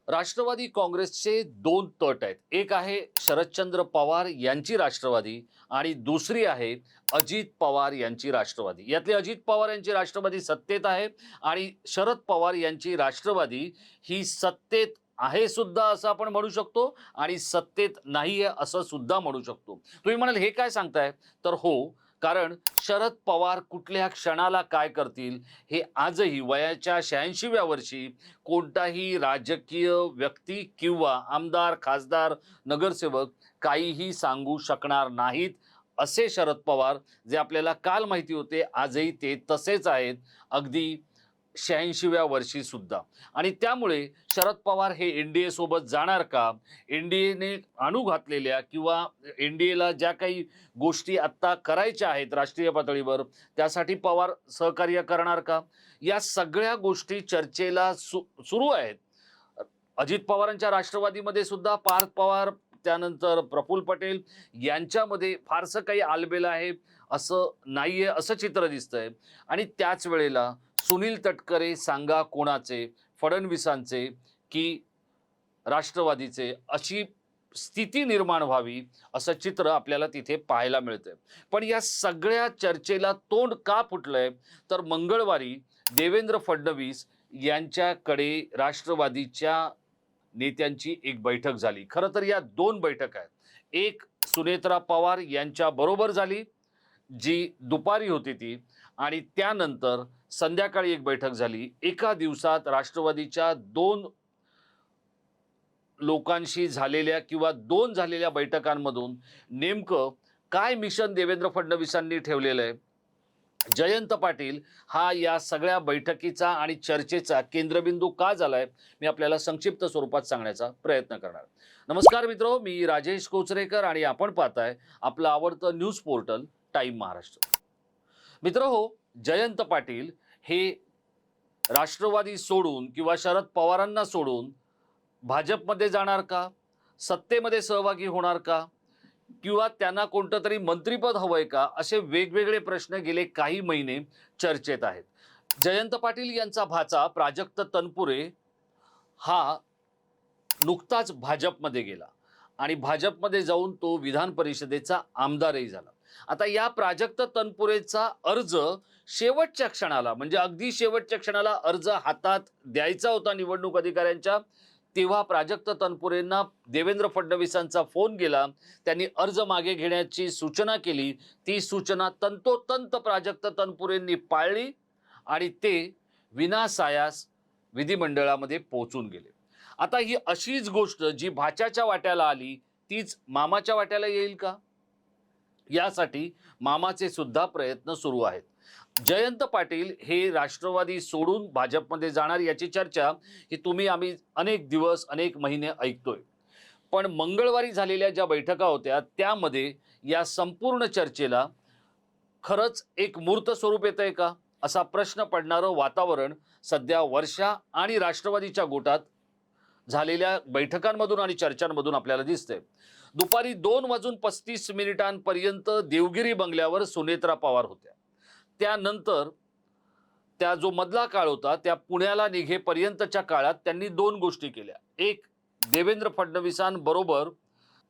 राष्ट्रवादी काँग्रेसचे दोन तट आहेत. एक आहे शरदचंद्र पवार यांची राष्ट्रवादी आणि दुसरी आहे अजित पवार यांची राष्ट्रवादी. यातले अजित पवार यांची राष्ट्रवादी सत्तेत आहे आणि शरद पवार यांची राष्ट्रवादी ही सत्तेत आहे सुद्धा असं आपण म्हणू शकतो आणि सत्तेत नाही आहे असं सुद्धा म्हणू शकतो. तुम्ही म्हणाल हे काय सांगताय? तर हो, कारण शरद पवार कुठल्या क्षणाला काय करतील हे आजही वयाच्या 86व्या वर्षी कोणताही राजकीय व्यक्ती किंवा आमदार, खासदार, नगरसेवक काहीही सांगू शकणार नाहीत. असे शरद पवार जे आपल्याला काल माहिती होते, आजही ते तसेच आहेत, अगदी 86व्या वर्षी सुद्धा. आणि त्यामुळे शरद पवार हे एनडीए सोबत जाणार का? एनडीएने आणू घातलेल्या किंवा एनडीएला ज्या काही गोष्टी आत्ता करायच्या आहेत राष्ट्रीय पातळीवर, त्यासाठी पवार सहकार्य करणार का? या सगळ्या गोष्टी चर्चेला सुरू आहेत. अजित पवारांच्या राष्ट्रवादीमध्ये सुद्धा पार्थ पवार, त्यानंतर प्रफुल्ल पटेल यांच्यामध्ये फारसं काही आलबेल आहे असं नाहीये, असं चित्र दिसतंय. आणि त्याच वेळेला सुनील तटकरे सांगा कोणाचे, फडणवीसांचे की राष्ट्रवादीचे, अशी स्थिती निर्माण व्हावी असं चित्र आपल्याला तिथे पाहायला मिळतंय. पण या सगळ्या चर्चेला तोंड का फुटलंय? तर मंगळवारी देवेंद्र फडणवीस यांच्याकडे राष्ट्रवादीच्या नेत्यांची एक बैठक झाली. खरं तर या दोन बैठका आहेत. एक सुनेत्रा पवार यांच्या बरोबर झाली, जी दुपारी होती ती, आणि त्यानंतर संध्याकाळी एक बैठक झाली. एका दिवसात राष्ट्रवादीच्या दोन लोकांशी झालेल्या किंवा दोन झालेल्या बैठकांमधून नेमकं काय मिशन देवेंद्र फडणवीसांनी ठेवलेलं आहे? जयंत पाटील हा या सगळ्या बैठकीचा आणि चर्चेचा केंद्रबिंदू का झालाय, मी आपल्याला संक्षिप्त स्वरूपात सांगण्याचा प्रयत्न करणार. नमस्कार मित्रो, मी राजेश कोचरेकर आणि आपण पाहताय आपलं आवडतं न्यूज पोर्टल टाइम महाराष्ट्र. मित्र हो, जयंत पाटील हे राष्ट्रवादी सोडून किंवा शरद पवारांना सोडून भाजपमध्ये जाणार का? सत्तेमध्ये सहभागी होणार का? किंवा त्यांना कोणतं तरी मंत्रिपद हवंय का? असे वेगवेगळे प्रश्न गेले काही महिने चर्चेत आहेत. जयंत पाटील यांचा भाचा प्राजक्त तनपुरे हा नुकताच भाजपमध्ये गेला आणि भाजपमध्ये जाऊन तो विधान परिषदेचा आमदारही झाला. आता या प्राजक्त तनपुरेचा अर्ज शेवटच्या क्षणाला, म्हणजे अगदी शेवटच्या क्षणाला अर्ज हातात द्यायचा होता निवडणूक अधिकाऱ्यांच्या, तेव्हा प्राजक्त तनपुरेंना देवेंद्र फडणवीसांचा फोन गेला. त्यांनी अर्ज मागे घेण्याची सूचना केली. ती सूचना तंतोतंत प्राजक्त तनपुरेंनी पाळली आणि ते विनासायास विधिमंडळामध्ये पोहोचून गेले. आता ही अशीच गोष्ट जी भाच्याच्या वाट्याला आली तीच मामाच्या वाट्याला येईल का? यासाठी मामाचे सुद्धा प्रयत्न सुरू आहेत. जयंत पाटील हे राष्ट्रवादी सोडून भाजपमध्ये जाणार याची चर्चा ही आम्ही अनेक दिवस, अनेक महिने ऐकतोय. पण मंगळवारी झालेल्या ज्या बैठका होत्या त्यामध्ये या संपूर्ण चर्चेला खरंच एक मूर्त स्वरूप येतंय का असा प्रश्न पडणारं वातावरण सध्या वर्षा आणि राष्ट्रवादीच्या गोटात झालेल्या बैठकांमधून आणि चर्चांमधून आपल्याला दिसतंय. दुपारी 2:35 देवगिरी बंगल्यावर सुनेत्रा पवार होत्या. त्यानंतर त्या जो मधला काळ होता त्या पुण्याला निघेपर्यंतच्या काळात त्यांनी दोन गोष्टी केल्या. एक, देवेंद्र फडणवीसांबरोबर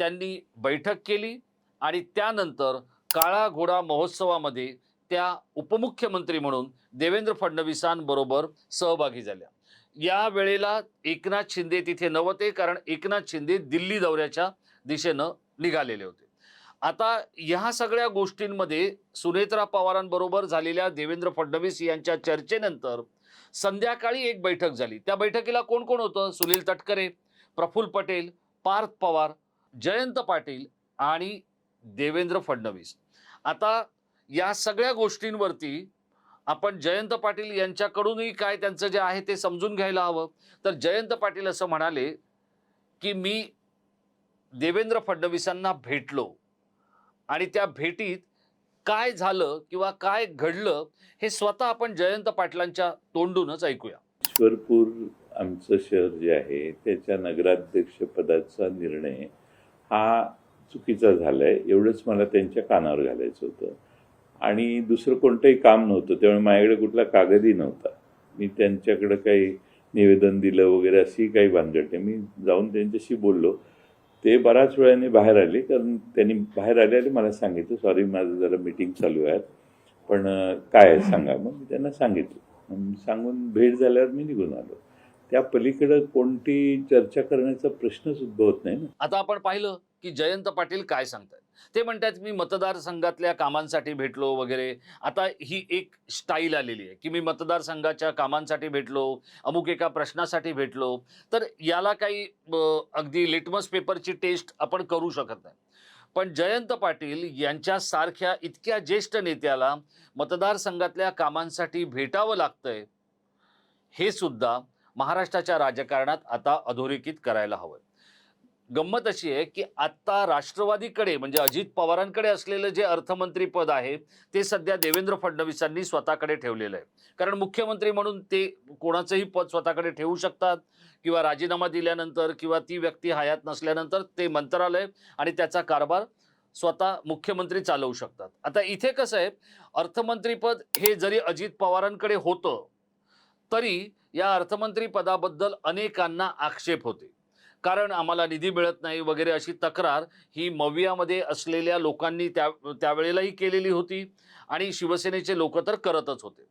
त्यांनी बैठक केली आणि त्यानंतर काळा घोडा महोत्सवामध्ये त्या उपमुख्यमंत्री म्हणून देवेंद्र फडणवीसांबरोबर सहभागी झाल्या. या वेळेला एकनाथ शिंदे तिथे नव्हते, कारण एकनाथ शिंदे दिल्ली दौऱ्याच्या दिशेनं निघालेले होते. आता ह्या सगळ्या गोष्टींमध्ये सुनेत्रा पवारांबरोबर झालेल्या देवेंद्र फडणवीस यांच्या चर्चेनंतर संध्याकाळी एक बैठक झाली. त्या बैठकीला कोण कोण होतं? सुनील तटकरे, प्रफुल्ल पटेल, पार्थ पवार, जयंत पाटील आणि देवेंद्र फडणवीस. आता या सगळ्या गोष्टींवरती आपण जयंत पाटील यांच्याकडूनही काय त्यांचं जे आहे ते समजून घ्यायला हवं. तर जयंत पाटील असं म्हणाले की मी देवेंद्र फडणवीसांना भेटलो आणि त्या भेटीत काय झालं किंवा काय घडलं हे स्वतः आपण जयंत पाटलांच्या तोंडूनच ऐकूया. ईश्वरपूर आमचं शहर जे आहे त्याच्या नगराध्यक्ष पदाचा निर्णय हा चुकीचा झालाय, एवढंच मला त्यांच्या कानावर घालायचं होतं. आणि दुसरं कोणतंही काम नव्हतं, त्यामुळे माझ्याकडे कुठला कागदही नव्हता. मी त्यांच्याकडे काही निवेदन दिलं वगैरे अशी काही भानगड नाही. मी जाऊन त्यांच्याशी बोललो. ते बऱ्याच वेळाने बाहेर आले, कारण त्यांनी बाहेर आले मला सांगितलं, सॉरी माझं जरा मीटिंग चालू आहे, पण काय आहे सांगा. मग मी त्यांना सांगितलं. सांगून भेट झाल्यावर मी निघून आलो. त्या पलीकडं कोणती चर्चा करण्याचा प्रश्नच उद्भवत नाही ना. आता आपण पाहिलं की जयंत पाटील काय सांगतात. ते म्हणतात मी मतदारसंघातल्या कामांसाठी भेटलो वगैरे. आता ही एक स्टाईल आलेली आहे की मी मतदारसंघाच्या कामांसाठी भेटलो, अमुक एका प्रश्नासाठी भेटलो. तर याला काही अगदी लिटमस पेपरची टेस्ट आपण करू शकत नाही. पण जयंत पाटील यांच्यासारख्या इतक्या ज्येष्ठ नेत्याला मतदारसंघातल्या कामांसाठी भेटावं लागतंय, हे सुद्धा महाराष्ट्राच्या राजकारणात आता अधोरेखित करायला हवं. गंमत अशी आहे की आता राष्ट्रवादीकडे म्हणजे अजित पवारांकडे असलेलं जे अर्थमंत्री पद आहे ते सध्या देवेंद्र फडणवीसांनी स्वतःकडे ठेवलेलं आहे. कारण मुख्यमंत्री म्हणून ते कोणाचंही पद स्वतःकडे ठेवू शकतात किंवा राजीनामा दिल्यानंतर किंवा ती व्यक्ती हयात नसल्यानंतर ते मंत्रालय आणि त्याचा कारभार स्वतः मुख्यमंत्री चालवू शकतात. आता इथे कसं आहे, अर्थमंत्रीपद हे जरी अजित पवारांकडे होतं तरी या अर्थमंत्री पदाबद्दल अनेकांना आक्षेप होते. कारण आम्हाला निधी मिळत नाही वगैरे अशी तक्रार ही मवियामध्ये असलेल्या लोकांनी त्यावेळेलाही केलेली होती आणि शिवसेनेचे लोक तर करतच होते.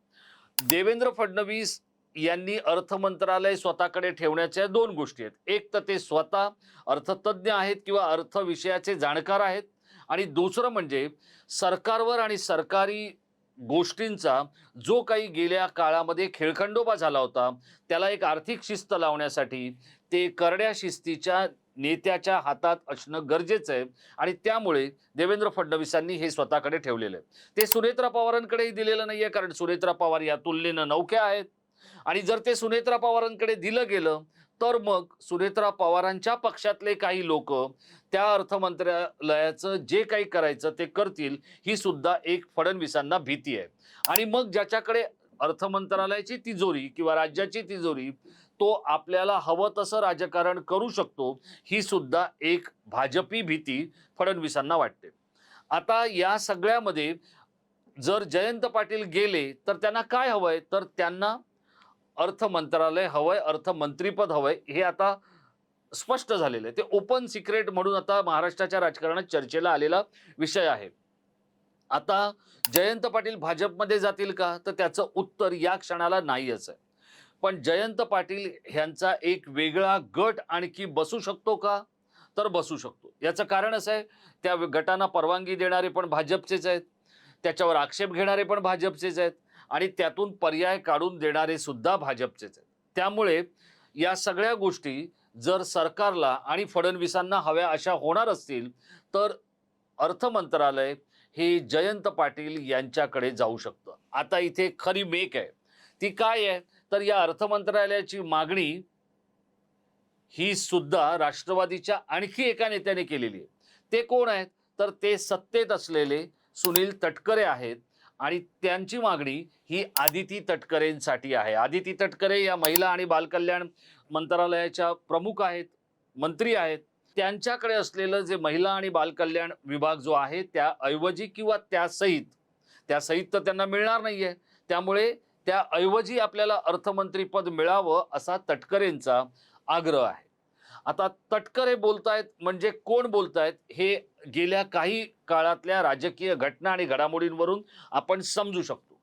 देवेंद्र फडणवीस यांनी अर्थ मंत्रालय स्वतःकडे ठेवण्याच्या दोन गोष्टी आहेत. एक तर ते स्वतः अर्थतज्ञ आहेत किंवा अर्थ विषयाचे जाणकार आहेत, आणि दुसरं म्हणजे सरकारवर आणि सरकारी गोष्टींचा जो काही गेल्या काळामध्ये खेळखंडोबा झाला होता त्याला एक आर्थिक शिस्त लावण्यासाठी ते करड्या शिस्तीच्या नेत्याच्या हातात असणं गरजेचं आहे. आणि त्यामुळे देवेंद्र फडणवीसांनी हे स्वतःकडे ठेवलेलं आहे. ते सुनेत्रा पवारांकडेही दिलेलं नाहीये, कारण सुनेत्रा पवार या तुलनेनं नवख्या आहेत. आणि जर ते सुनेत्रा पवारांकडे दिलं गेलं तर मग सुनेत्रा पवारांच्या पक्षातले काही लोक त्या अर्थमंत्रालयाचं जे काही करायचं ते करतील, ही सुद्धा एक फडणवीसांना भीती आहे. आणि मग ज्याच्याकडे अर्थमंत्रालयाची तिजोरी किंवा राज्याची तिजोरी, तो आपल्याला हवं तसं राजकारण करू शकतो, ही सुद्धा एक भाजपी भीती फडणवीसांना वाटते. आता या सगळ्यामध्ये जर जयंत पाटील गेले तर त्यांना काय हवंय, तर त्यांना अर्थ मंत्रालय हवंय, अर्थमंत्रीपद हवंय, हे आता स्पष्ट झालेलं आहे. ते ओपन सिक्रेट म्हणून आता महाराष्ट्राच्या राजकारणात चर्चेला आलेला विषय आहे. आता जयंत पाटील भाजपमध्ये जातील का, तर त्याचं उत्तर या क्षणाला नाहीच आहे. पण जयंत पाटील ह्यांचा एक वेगळा गट आणखी बसू शकतो का, तर बसू शकतो. याचं कारण असं आहे, त्या गटांना परवानगी देणारे पण भाजपचेच आहेत, त्याच्यावर आक्षेप घेणारे पण भाजपचेच आहेत आणि त्यातून पर्याय काढून देणारे सुद्धा भाजपचेच आहेत. त्यामुळे या सगळ्या गोष्टी जर सरकारला आणि फडणवीसांना हव्या अशा होणार असतील तर अर्थ मंत्रालय हे जयंत पाटील यांच्याकडे जाऊ शकतं. आता इथे खरी मेक आहे ती काय आहे, तर या अर्थ मंत्रालयाची मागणी ही सुद्धा राष्ट्रवादीच्या आणखी एका नेत्याने केलेली आहे. ते कोण आहेत, तर ते सत्तेत असलेले सुनील तटकरे आहेत आणि त्यांची मागणी ही आदिती तटकरेंसाठी आहे. आदिती तटकरे या महिला आणि बालकल्याण मंत्रालयाच्या प्रमुख आहेत, मंत्री आहेत. त्यांच्याकडे असलेलं जे महिला आणि बालकल्याण विभाग जो आहे त्याऐवजी किंवा त्यासहित तर त्यांना मिळणार नाहीये, त्यामुळे त्याऐवजी आपल्याला अर्थमंत्रीपद मिळावं असा तटकरेंचा आग्रह आहे. आता तटकरे बोलतायत म्हणजे कोण बोलतायत हे गेल्या काही काळातल्या राजकीय घटना आणि घडामोडींवरून आपण समजू शकतो.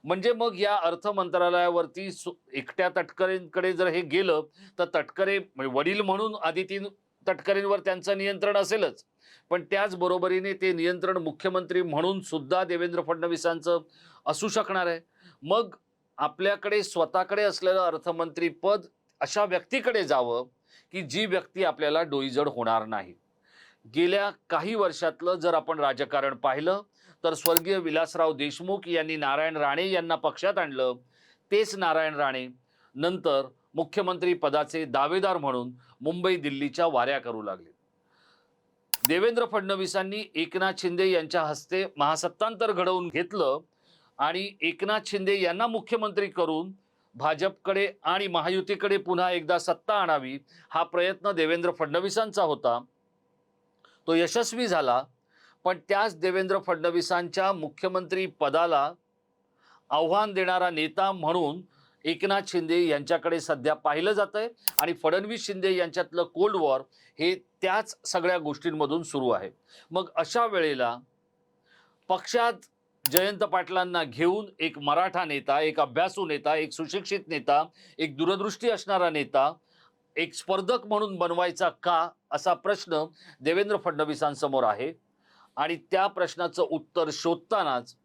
म्हणजे मग या अर्थ मंत्रालयावरती एकट्या तटकरेंकडे जर हे गेलं तर तटकरे वडील म्हणून आदिती तटकरेंवर त्यांचं नियंत्रण असेलच, पण त्याच बरोबरीने ते नियंत्रण मुख्यमंत्री म्हणून सुद्धा देवेंद्र फडणवीसांचं असू शकणार आहे. मग आपल्याकडे स्वतःकडे असलेलं अर्थमंत्री पद अशा व्यक्तीकडे जावं की जी व्यक्ती आपल्याला डोईजड होणार नाही. गेल्या काही वर्षातलं जर आपण राजकारण पाहिलं तर स्वर्गीय विलासराव देशमुख यांनी नारायण राणे यांना पक्षात आणलं. तेच नारायण राणे नंतर मुख्यमंत्री पदाचे दावेदार म्हणून मुंबई दिल्लीच्या वाऱ्या करू लागले. देवेंद्र फडणवीसांनी एकनाथ शिंदे यांच्या हस्ते महासत्तांतर घडवून घेतलं आणि एकनाथ शिंदे यांना मुख्यमंत्री करून भाजपकडे आणि महायुतीकडे पुन्हा एकदा सत्ता आणावी हा प्रयत्न देवेंद्र फडणवीसांचा होता. तो यशस्वी झाला, पण त्याच देवेंद्र फडणवीसांच्या मुख्यमंत्री पदाला आव्हान देणारा नेता म्हणून एकनाथ शिंदे यांच्याकडे सध्या पाहिलं जात आहे आणि फडणवीस शिंदे यांच्यातलं कोल्ड वॉर हे त्याच सगळ्या गोष्टींमधून सुरू आहे. मग अशा वेळेला पक्षात जयंत पाटलांना घेऊन एक मराठा नेता, एक अभ्यासू नेता, एक सुशिक्षित नेता, एक दूरदृष्टी असणारा नेता एक स्पर्धक म्हणून बनवायचा का, असा प्रश्न देवेंद्र फडणवीसांसमोर आहे. आणि त्या प्रश्नाचं उत्तर शोधतानाच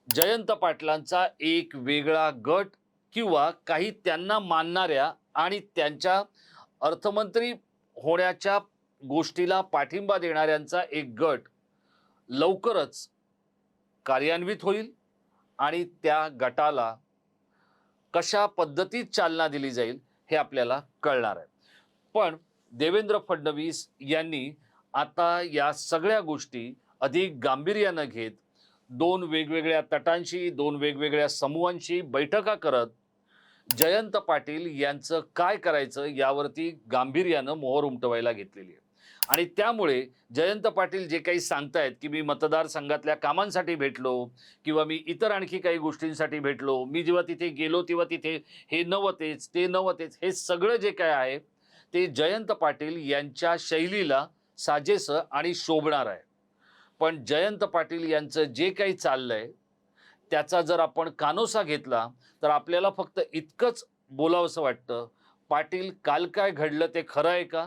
जयंत पाटलांचा एक वेगळा गट किंवा काही त्यांना मानणाऱ्या आणि त्यांच्या अर्थमंत्री होण्याच्या गोष्टीला पाठिंबा देणाऱ्यांचा एक गट लवकरच कार्यान्वित होईल आणि त्या गटाला कशा पद्धतीत चालना दिली जाईल हे आपल्याला कळणार आहे. पण देवेंद्र फडणवीस यांनी आता या सगळ्या गोष्टी अधिक गांभीर्यानं घेत दोन वेगवेगळ्या तटांशी, दोन वेगवेगळ्या समूहांशी बैठका करत जयंत पाटील यांचं काय करायचं यावरती गांभीर्यानं मोहर उमटवायला घेतलेली आहे. आणि त्यामुळे जयंत पाटील जे काही सांगतायत की मी मतदारसंघातल्या कामांसाठी भेटलो किंवा मी इतर आणखी काही गोष्टींसाठी भेटलो, मी जेव्हा तिथे गेलो तेव्हा तिथे हे नव्हतेच, ते नव्हतेच, हे सगळं जे काय आहे ते जयंत पाटील यांच्या शैलीला साजेसं आणि शोभणार आहे. पण जयंत पाटील यांचं जे काही चाललंय त्याचा जर आपण कानोसा घेतला तर आपल्याला फक्त इतकंच बोलावंसं वाटतं, पाटील काल काय घडलं ते खरं आहे का?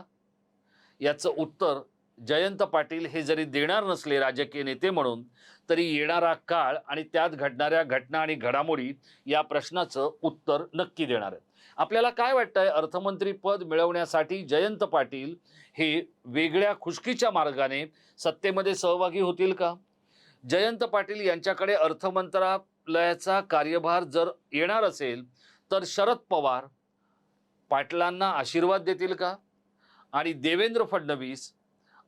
याचं उत्तर जयंत पाटील हे जरी देणार नसले राजकीय नेते म्हणून, तरी येणारा काळ आणि त्यात घडणाऱ्या घटना आणि घडामोडी या प्रश्नाचं उत्तर नक्की देणार आहेत. आपल्याला काय वाटतंय, अर्थमंत्री पद मिळवण्यासाठी जयंत पाटील हे वेगळ्या खुशकीच्या मार्गाने सत्तेमध्ये सहभागी होतील का? जयंत पाटील यांच्याकडे अर्थमंत्रालयाचा कार्यभार जर येणार असेल तर शरद पवार पाटलांना आशीर्वाद देतील का? आणि देवेंद्र फडणवीस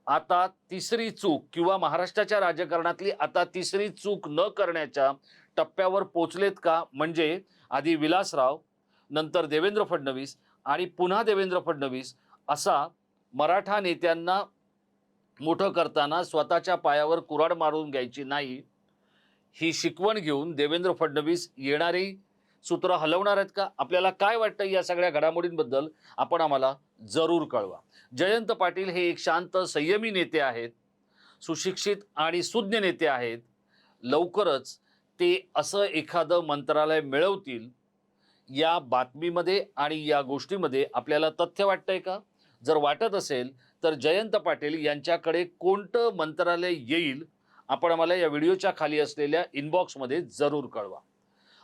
आता तिसरी चूक किंवा महाराष्ट्राच्या राजकारणातली आता तिसरी चूक न करण्याच्या टप्प्यावर पोचलेत का? म्हणजे आधी विलासराव, नंतर देवेंद्र फडणवीस आणि पुन्हा देवेंद्र फडणवीस असा मराठा नेत्यांना मोठं करताना स्वतःच्या पायावर कुऱ्हाड मारून घ्यायची नाही, ही शिकवण घेऊन देवेंद्र फडणवीस येणारी सूत्र हलवणार आहेत का? आपल्याला काय वाटतं या सगळ्या घडामोडींबद्दल आपण आम्हाला जरूर कळवा. जयंत पाटील हे एक शांत संयमी नेते आहेत, सुशिक्षित आणि सुज्ञ नेते आहेत. लवकरच ते असं एखादं मंत्रालय मिळवतील या बातमीमध्ये आणि या गोष्टीमध्ये आपल्याला तथ्य वाटतंय का? जर वाटत असेल तर जयंत पाटील यांच्याकडे कोणतं मंत्रालय येईल आपण आम्हाला या व्हिडिओच्या खाली असलेल्या इनबॉक्समध्ये जरूर कळवा.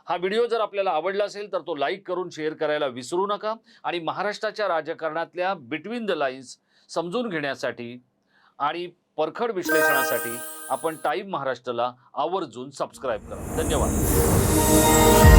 हा व्हिडिओ जर आपल्याला आवडला असेल तर तो लाईक करून शेअर करायला विसरू नका. आणि महाराष्ट्राच्या राजकारणातल्या बिटवीन द लाईन्स समजून घेण्यासाठी आणि परखड विश्लेषणासाठी आपण टाइम महाराष्ट्राला आवर्जून सबस्क्राईब करा. धन्यवाद.